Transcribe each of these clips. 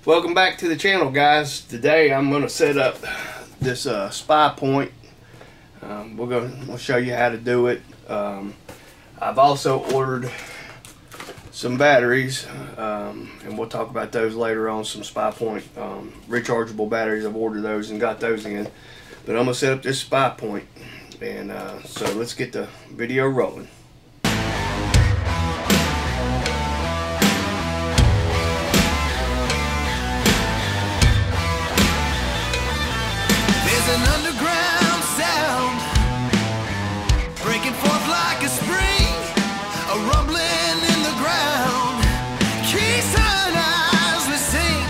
Welcome back to the channel, guys. Today I'm going to set up this SpyPoint. We'll show you how to do it. I've also ordered some batteries, and we'll talk about those later on. Some SpyPoint rechargeable batteries. I've ordered those and got those in. But I'm going to set up this SpyPoint, and so let's get the video rolling. An underground sound breaking forth like a spring, a rumbling in the ground. Keys and eyes we sing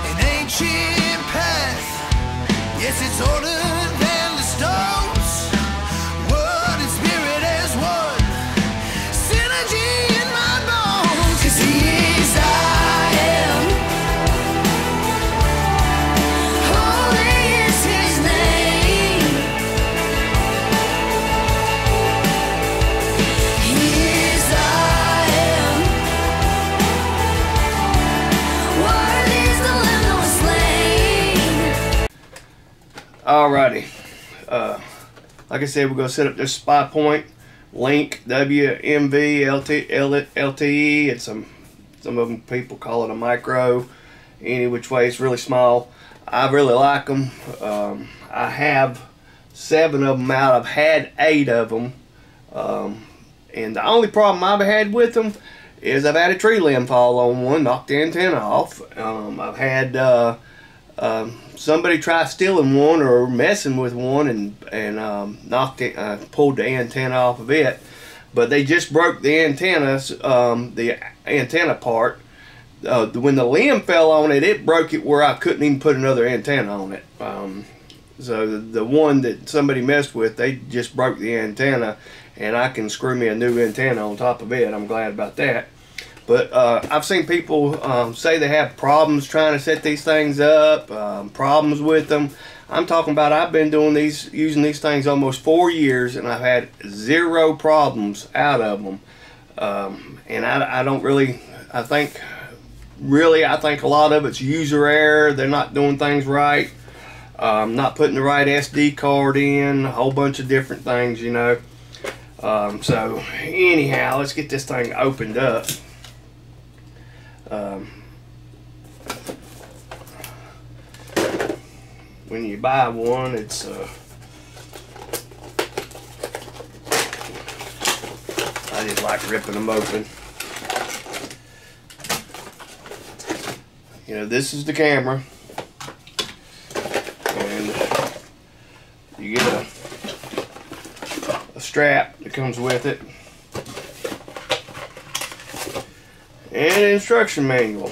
an ancient path. Yes, it's older than the stones. Word and spirit as one, synergy in my bones. 'Cause he is I am. Alrighty, like I said, we're going to set up this SpyPoint LINK-WMV-LTE. It's some of them people call it a micro. Any which way, it's really small. I really like them. I have 7 of them out. I've had 8 of them, and the only problem I've had with them is I've had a tree limb fall on one, knocked the antenna off. I've had somebody try stealing one or messing with one and pulled the antenna off of it, but they just broke the antennas, the antenna part. When the limb fell on it, it broke it where I couldn't even put another antenna on it. So the one that somebody messed with, they just broke the antenna, and I can screw me a new antenna on top of it. I'm glad about that. But I've seen people say they have problems trying to set these things up, problems with them. I'm talking about I've been using these things almost 4 years, and I've had 0 problems out of them. And I don't really, I think a lot of it's user error. They're not doing things right, not putting the right SD card in, a whole bunch of different things, you know. So anyhow, let's get this thing opened up. When you buy one, it's I just like ripping them open. You know, this is the camera, and you get a strap that comes with it, and an instruction manual.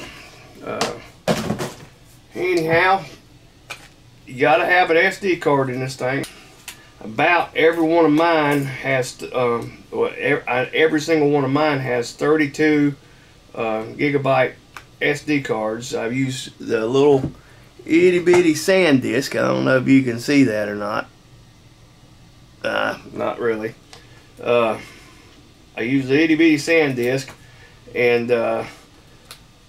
Anyhow, you gotta have an SD card in this thing. About every one of mine has, every single one of mine has 32 gigabyte SD cards. I've used the little itty bitty SanDisk. I don't know if you can see that or not. Not really. I use the itty bitty SanDisk, and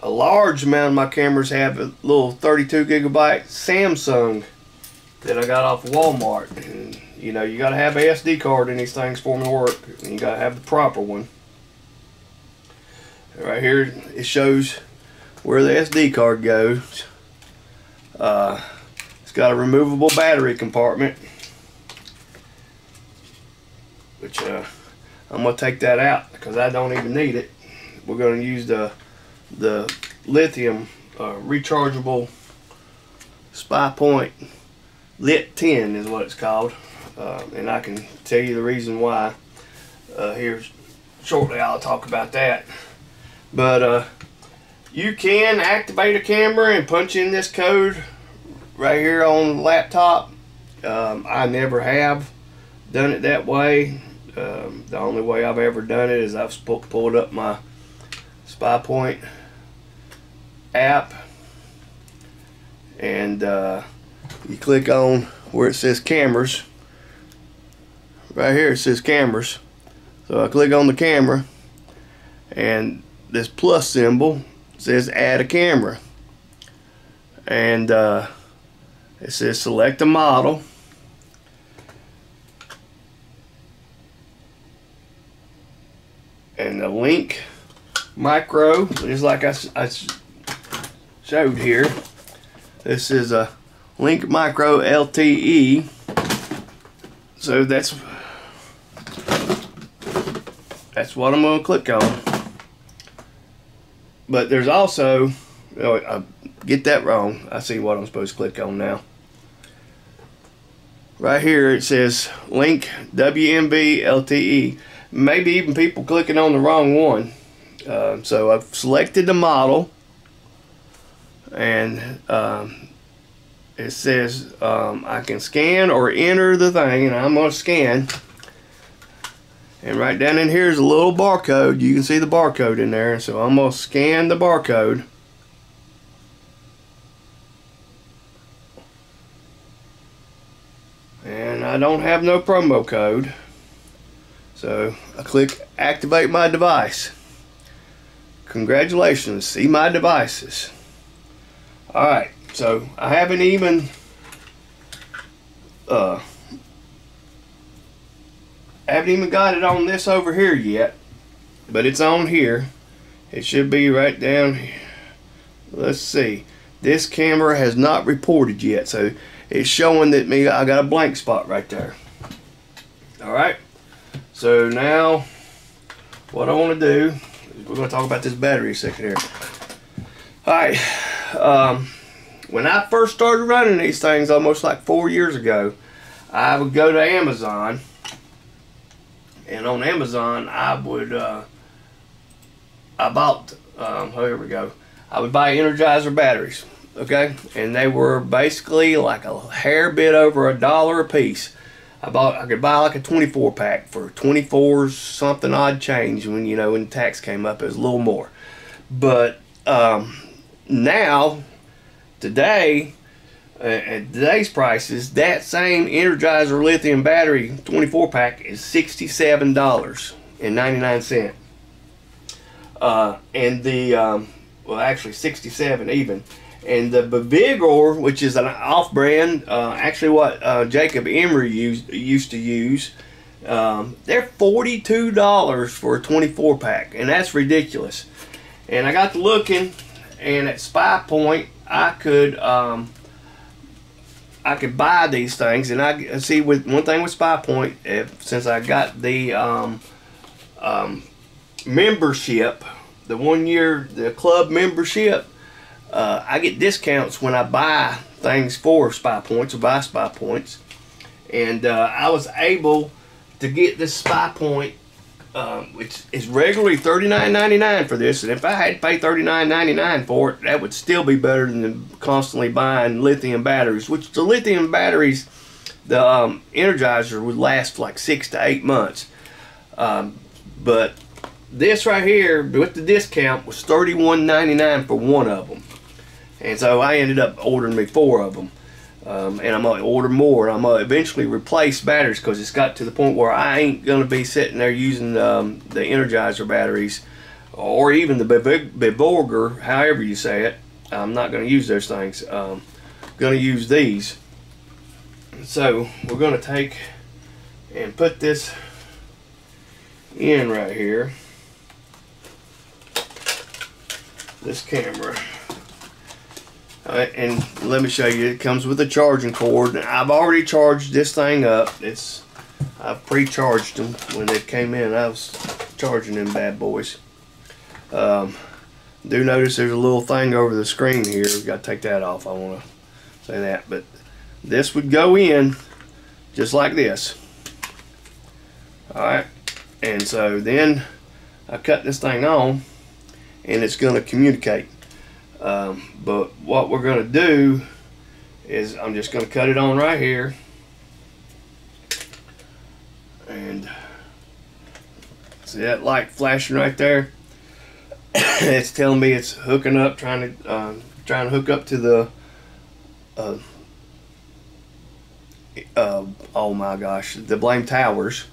a large amount of my cameras have a little 32 gigabyte Samsung that I got off of Walmart. And you know, you got to have an SD card in these things for them to work, and you got to have the proper one. Right here it shows where the SD card goes. It's got a removable battery compartment, which I'm going to take that out because I don't even need it. We're going to use the lithium rechargeable SpyPoint LIT-10 is what it's called, and I can tell you the reason why here shortly. I'll talk about that. But you can activate a camera and punch in this code right here on the laptop. I never have done it that way. The only way I've ever done it is I've pulled up my SpyPoint app, and you click on where it says cameras. Right here it says cameras, so I click on the camera, and this plus symbol says add a camera. and it says select a model. And the Link Micro, just like I showed here. This is a Link Micro LTE. So that's what I'm going to click on. But there's also, oh, I get that wrong. I see what I'm supposed to click on now. Right here it says LINK-WMV-LTE. Maybe even people clicking on the wrong one. So I've selected the model, and it says I can scan or enter the thing, and I'm going to scan. And right down in here is a little barcode. You can see the barcode in there, so I'm going to scan the barcode. And I don't have no promo code. So I click activate my device. Congratulations, see my devices. Alright, so I haven't even got it on this over here yet, but it's on here. It should be right down here. Let's see. This camera has not reported yet, so it's showing that I got a blank spot right there. Alright. So now, what I want to do is we're going to talk about this battery a second here. Alright, when I first started running these things almost like 4 years ago, I would go to Amazon, and on Amazon I would, I bought, here we go, I would buy Energizer batteries, okay, and they were basically like a hair bit over $1 a piece. I could buy like a 24 pack for 24 something odd change. When, you know, when tax came up, it was a little more. But now, today, at today's prices, that same Energizer lithium battery 24 pack is $67.99. And the well, actually 67 even. And the Bevigor, which is an off-brand, actually what Jacob Emery used to use, they're $42 for a 24 pack, and that's ridiculous. And I got to looking, and at SpyPoint I could buy these things, and I see with one thing with SpyPoint, since I got the membership, the 1 year the club membership. I get discounts when I buy things for SpyPoints or buy SpyPoints, and I was able to get this SpyPoint, which is regularly $39.99 for this, and if I had to pay $39.99 for it, that would still be better than constantly buying lithium batteries, which the lithium batteries, the Energizer would last for like 6 to 8 months. But this right here, with the discount, was $31.99 for one of them. And so I ended up ordering me 4 of them. And I'm going to order more. I'm going to eventually replace batteries, because it's got to the point where I ain't going to be sitting there using the Energizer batteries, or even the Bevigor, however you say it. I'm not going to use those things. I'm going to use these. So we're going to take and put this in right here. This camera. And let me show you, it comes with a charging cord. I've already charged this thing up. I've pre-charged them when they came in. I was charging them bad boys. Do notice there's a little thing over the screen here. We've got to take that off. I want to say that. But this would go in just like this. Alright. And so then I cut this thing on, and it's going to communicate. But what we're going to do is I'm just going to cut it on right here, and see that light flashing right there? It's telling me it's hooking up, trying to hook up to the oh my gosh, the blame towers,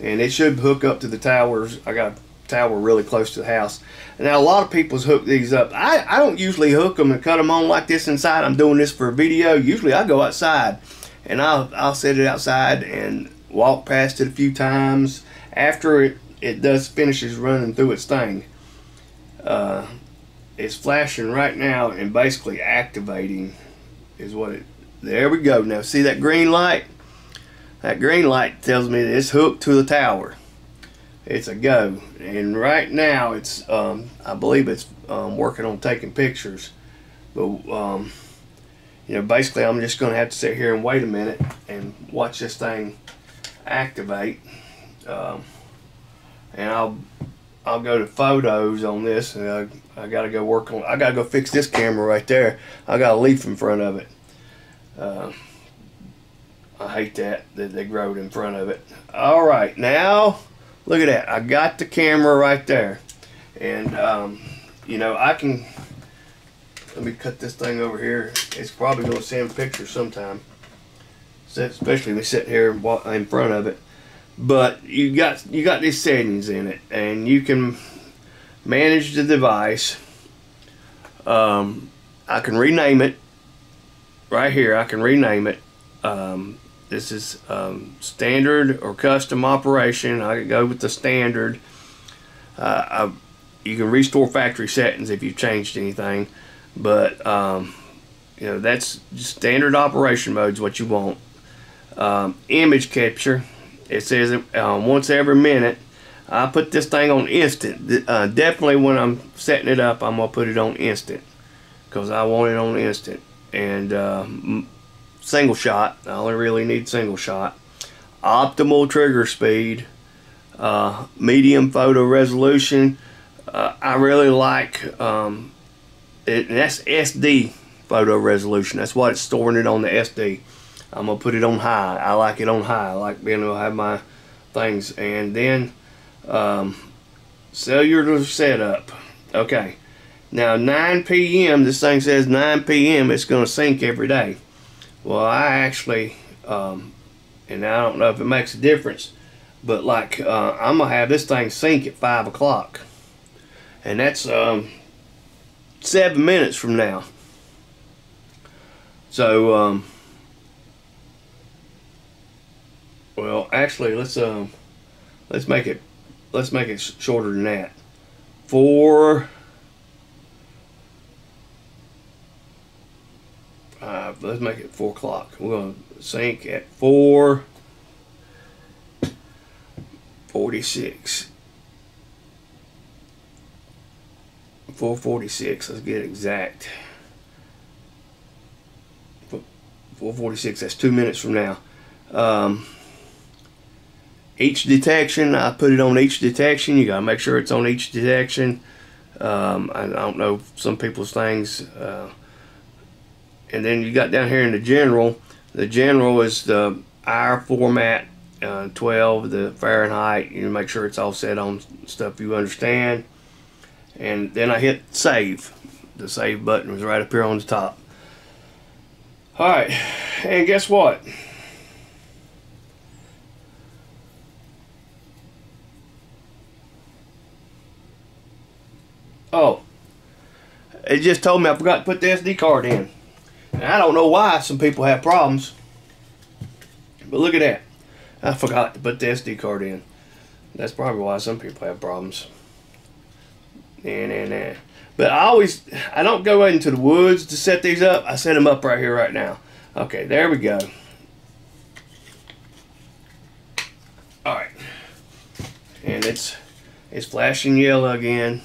and it should hook up to the towers. I got tower really close to the house. Now a lot of people's hook these up. I don't usually hook them and cut them on like this inside. I'm doing this for a video. Usually I go outside and I'll set it outside and walk past it a few times after it does finishes running through its thing. It's flashing right now and basically activating is what it. There we go. Now see that green light? That green light tells me that it's hooked to the tower. It's a go. And right now it's I believe it's working on taking pictures. But you know, basically I'm just going to have to sit here and wait a minute and watch this thing activate. And I'll go to photos on this, and I got to go work on. I got to go fix this camera right there. I got a leaf in front of it. I hate that they growed in front of it. All right, now look at that. I got the camera right there, and you know, I can. Let me cut this thing over here. It's probably going to send pictures sometime, especially me sitting here in front of it. But you got these settings in it, and you can manage the device. I can rename it right here. I can rename it. This is standard or custom operation. I could go with the standard. You can restore factory settings if you've changed anything, but you know, that's just standard operation mode is what you want. Image capture. It says once every minute. I put this thing on instant. Definitely when I'm setting it up, I'm gonna put it on instant because I want it on instant. And single shot. I only really need single shot. Optimal trigger speed. Medium photo resolution. I really like that's SD photo resolution. That's what it's storing it on the SD. I'm gonna put it on high. I like it on high. I like being able to have my things. And then cellular setup. Okay, now 9 p.m. this thing says 9 p.m. it's gonna sync every day. Well, I actually and I don't know if it makes a difference, but like I'm gonna have this thing sync at 5 o'clock, and that's 7 minutes from now. So well, actually, let's make it shorter than that. Let's make it 4 o'clock. We're gonna sync at 4:46. 4:46. Let's get exact. 4:46. That's 2 minutes from now. Each detection, I put it on each detection. You gotta make sure it's on each detection. I don't know some people's things. And then you got down here in the general. The general is the hour format, 12, the Fahrenheit. You make sure it's all set on stuff you understand. And then I hit save. The save button was right up here on the top. All right, and guess what? Oh, it just told me I forgot to put the SD card in. And I don't know why some people have problems. But look at that. I forgot to put the SD card in. That's probably why some people have problems. Nah. But I don't go into the woods to set these up. I set them up right here, right now. Okay, there we go. Alright. And it's flashing yellow again.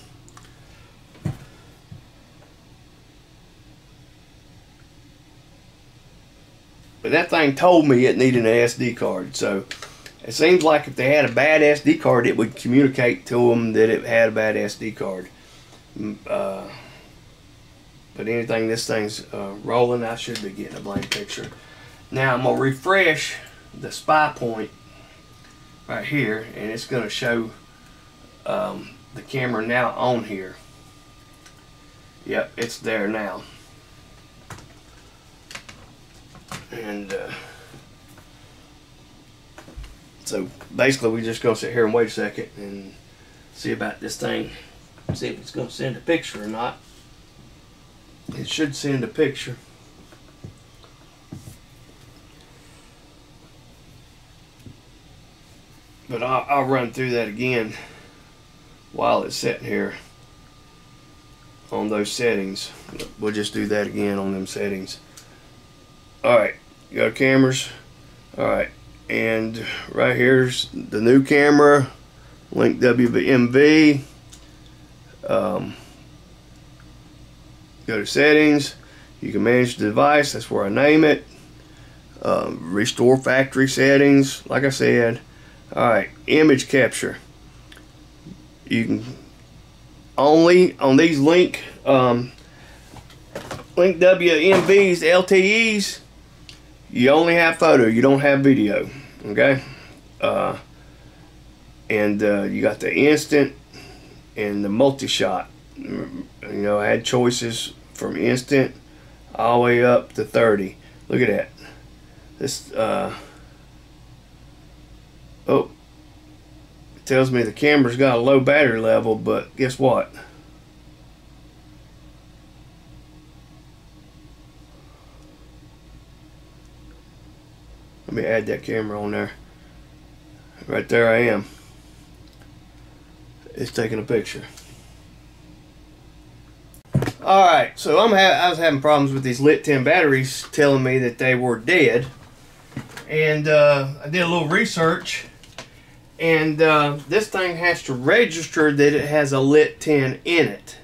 But that thing told me it needed an SD card. So it seems like if they had a bad SD card, it would communicate to them that it had a bad SD card. But anything, this thing's rolling, I should be getting a blank picture. Now I'm going to refresh the SpyPoint right here, and it's going to show the camera now on here. Yep, it's there now. And so basically we're just going to sit here and wait a second, and See about this thing. See if it's going to send a picture or not. It should send a picture. But I'll run through that again while it's sitting here on those settings. We'll just do that again on them settings. Alright, you got cameras. Alright, and right here's the new camera, LINK-WMV. Go to settings. You can manage the device. That's where I name it. Restore factory settings, like I said. Alright, image capture. You can only on these LINK-WMVs, LTEs, you only have photo, you don't have video. Okay? And you got the instant and the multi-shot. You know, I had choices from instant all the way up to 30. Look at that. This oh, it tells me the camera's got a low battery level, but guess what? Let me add that camera on there. Right there I am. It's taking a picture. Alright, so I was having problems with these LIT-10 batteries telling me that they were dead. And I did a little research, and this thing has to register that it has a LIT-10 in it.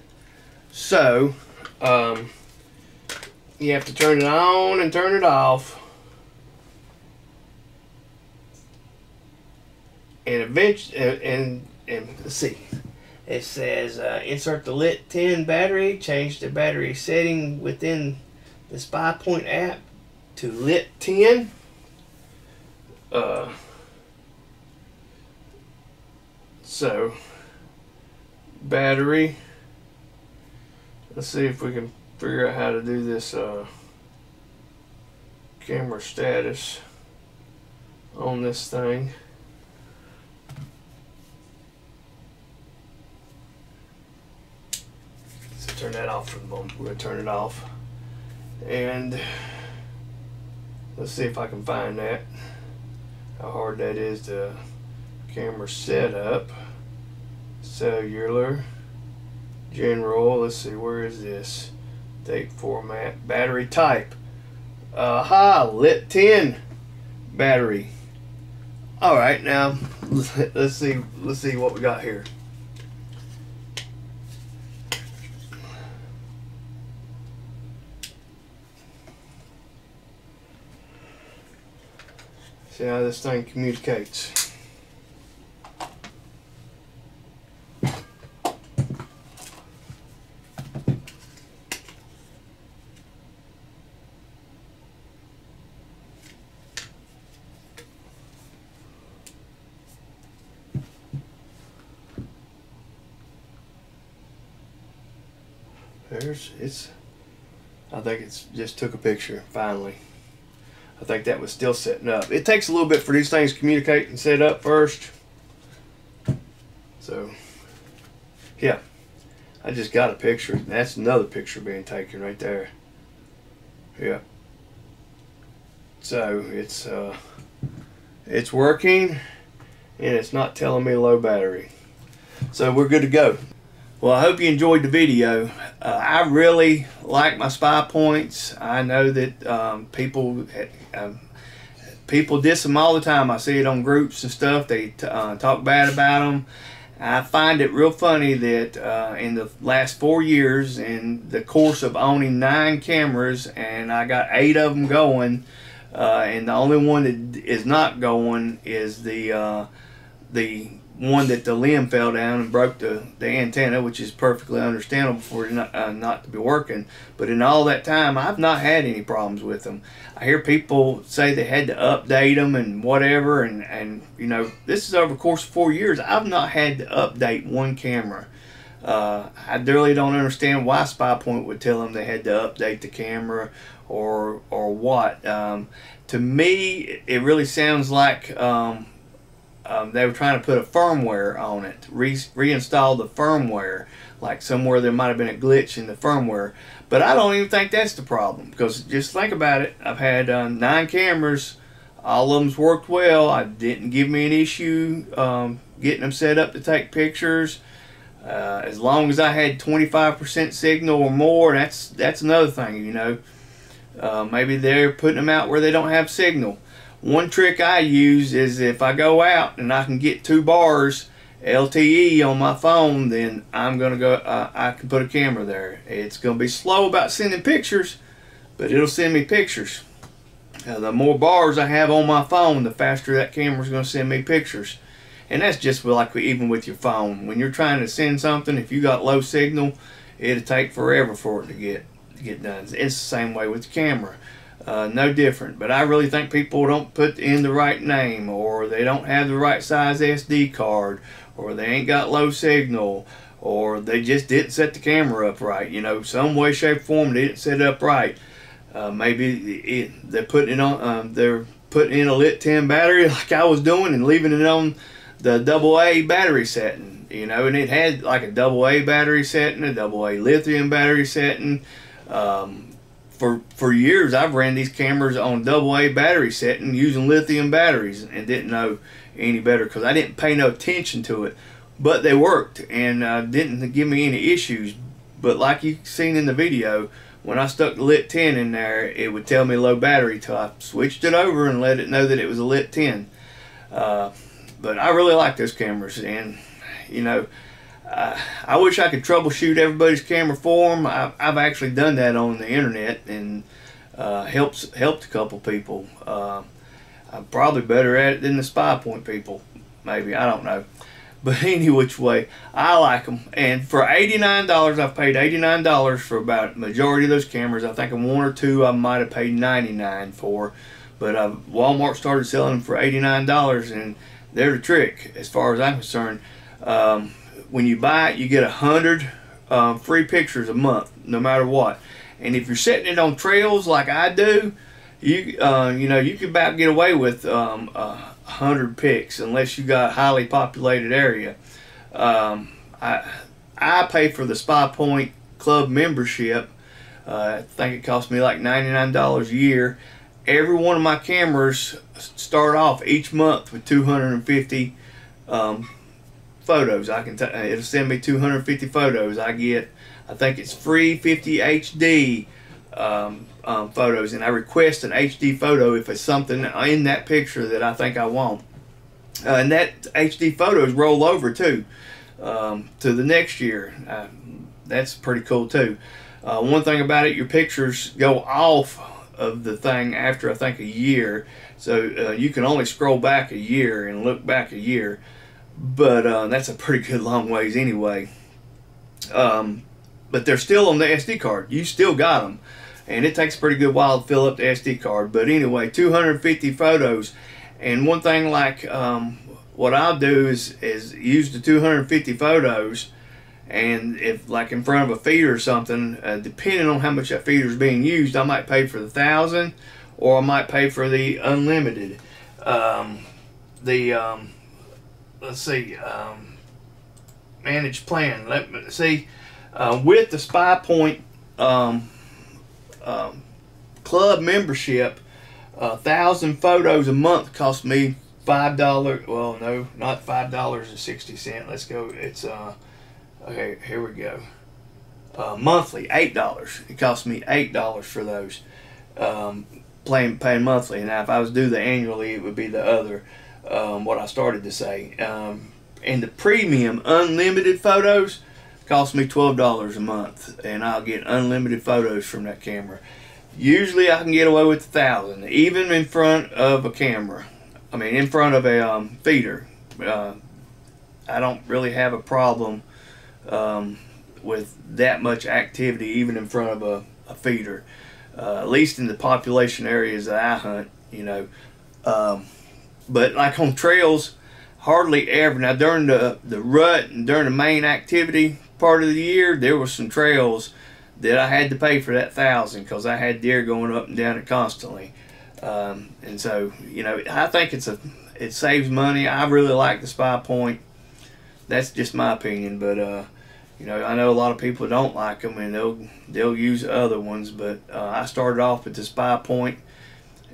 So you have to turn it on and turn it off. And eventually, and let's see. It says insert the LIT-10 battery, change the battery setting within the SpyPoint app to LIT-10. So battery, let's see if we can figure out how to do this camera status on this thing. Turn that off for the moment. We're going to turn it off. And let's see if I can find that. How hard that is to camera setup. Cellular. General. Let's see, where is this? Date format. Battery type. Aha! LIT-10 battery. Alright, now let's see what we got here. See how this thing communicates. I think it's just took a picture finally. I think that was still setting up. It takes a little bit for these things to communicate and set up first. So, yeah. I just got a picture. That's another picture being taken right there. Yeah. So, it's working, and it's not telling me low battery. So, we're good to go. Well, I hope you enjoyed the video. I really like my SpyPoints. I know that people diss them all the time. I see it on groups and stuff. They talk bad about them. I find it real funny that in the last 4 years, in the course of owning 9 cameras, and I got 8 of them going, and the only one that is not going is the one that the limb fell down and broke the antenna, which is perfectly understandable for it not to be working. But in all that time, I've not had any problems with them. I hear people say they had to update them and whatever, and you know, this is over the course of 4 years. I've not had to update one camera. I really don't understand why SpyPoint would tell them they had to update the camera or what. To me, it really sounds like they were trying to put a firmware on it, reinstall the firmware, like somewhere there might have been a glitch in the firmware. But I don't even think that's the problem, because just think about it. I've had 9 cameras, all of them's worked well. I didn't give me an issue getting them set up to take pictures. As long as I had 25% signal or more, that's another thing, you know. Maybe they're putting them out where they don't have signal. One trick I use is if I go out and I can get 2 bars LTE on my phone, then I'm gonna go. I can put a camera there. It's gonna be slow about sending pictures, but it'll send me pictures. The more bars I have on my phone, the faster that camera's gonna send me pictures. And that's just like even with your phone. When you're trying to send something, if you got low signal, it'll take forever for it to get done. It's the same way with the camera. No different. But I really think people don't put in the right name, or they don't have the right size SD card, or they ain't got low signal, or they just didn't set the camera up right. You know, some way, shape, form they didn't set it up right. Maybe they're putting it on. They're putting in a LIT-10 battery like I was doing, and leaving it on the AA battery setting. You know, and it had like a AA battery setting, a AA lithium battery setting. For years I've ran these cameras on AA battery setting using lithium batteries, and didn't know any better because I didn't pay no attention to it. But they worked, and didn't give me any issues. But like you've seen in the video, when I stuck the LIT-10 in there, it would tell me low battery till I switched it over and let it know that it was a LIT-10. But I really like those cameras, and you know, I wish I could troubleshoot everybody's camera for them. I've actually done that on the internet, and helped a couple people. I'm probably better at it than the SpyPoint people, maybe, I don't know. But any which way, I like them. And for $89, I've paid $89 for about the majority of those cameras. I think 1 or 2 I might have paid $99 for. But Walmart started selling them for $89, and they're the trick as far as I'm concerned. When you buy it, you get 100 free pictures a month, no matter what. And if you're setting it on trails like I do, you know, you can about get away with 100 pics unless you got a highly populated area. I pay for the SpyPoint Club membership. I think it cost me like $99 a year. Every one of my cameras start off each month with 250 photos. It'll send me 250 photos. I get, I think it's free 50 HD photos, and I request an HD photo if it's something in that picture that I think I want. And that HD photos roll over too to the next year. That's pretty cool too. One thing about it, your pictures go off of the thing after I think a year, so you can only scroll back a year and look back a year, but that's a pretty good long ways anyway. But they're still on the SD card. You still got them, and it takes a pretty good while to fill up the SD card. But anyway, 250 photos. And one thing, like what I'll do is use the 250 photos, and if like in front of a feeder or something, depending on how much that feeder is being used, I might pay for the 1,000, or I might pay for the unlimited. Let's see, managed plan. Let me see. With the SpyPoint Club membership, 1,000 photos a month cost me $5. Well, no, not $5.60. Let's go. It's okay. Here we go. Monthly, $8. It cost me $8 for those. Paying monthly. Now, if I was to do the annually, it would be the other. What I started to say. And the premium unlimited photos cost me $12 a month, and I'll get unlimited photos from that camera. Usually I can get away with 1,000, even in front of a camera. I mean, in front of a feeder. I don't really have a problem with that much activity, even in front of a feeder. At least in the population areas that I hunt, you know. But like on trails, hardly ever. Now during the rut and during the main activity part of the year, there were some trails that I had to pay for that 1,000 because I had deer going up and down it constantly. And so, you know, I think it's it saves money. I really like the SpyPoint. That's just my opinion, but you know, I know a lot of people don't like them, and they'll use other ones. But I started off with the SpyPoint,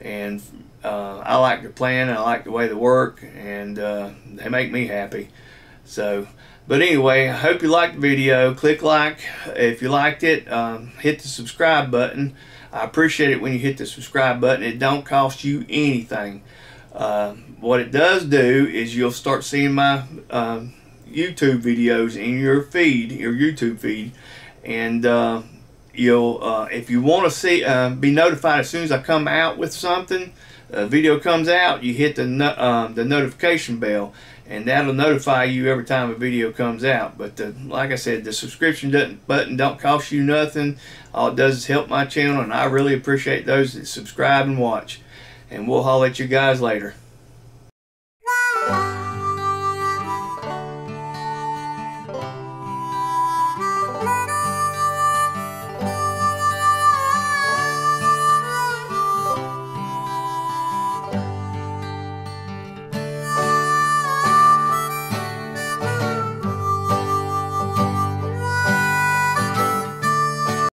and I like the plan, and I like the way they work, and they make me happy. So, but anyway, I hope you liked the video. Click like if you liked it. Hit the subscribe button. I appreciate it when you hit the subscribe button. It don't cost you anything. What it does do is you'll start seeing my YouTube videos in your feed, your YouTube feed, and you'll if you want to see be notified as soon as I come out with something, a video comes out, you hit the notification bell, and that'll notify you every time a video comes out. But like I said, the subscription button don't cost you nothing. All it does is help my channel, and I really appreciate those that subscribe and watch. And we'll holler at you guys later.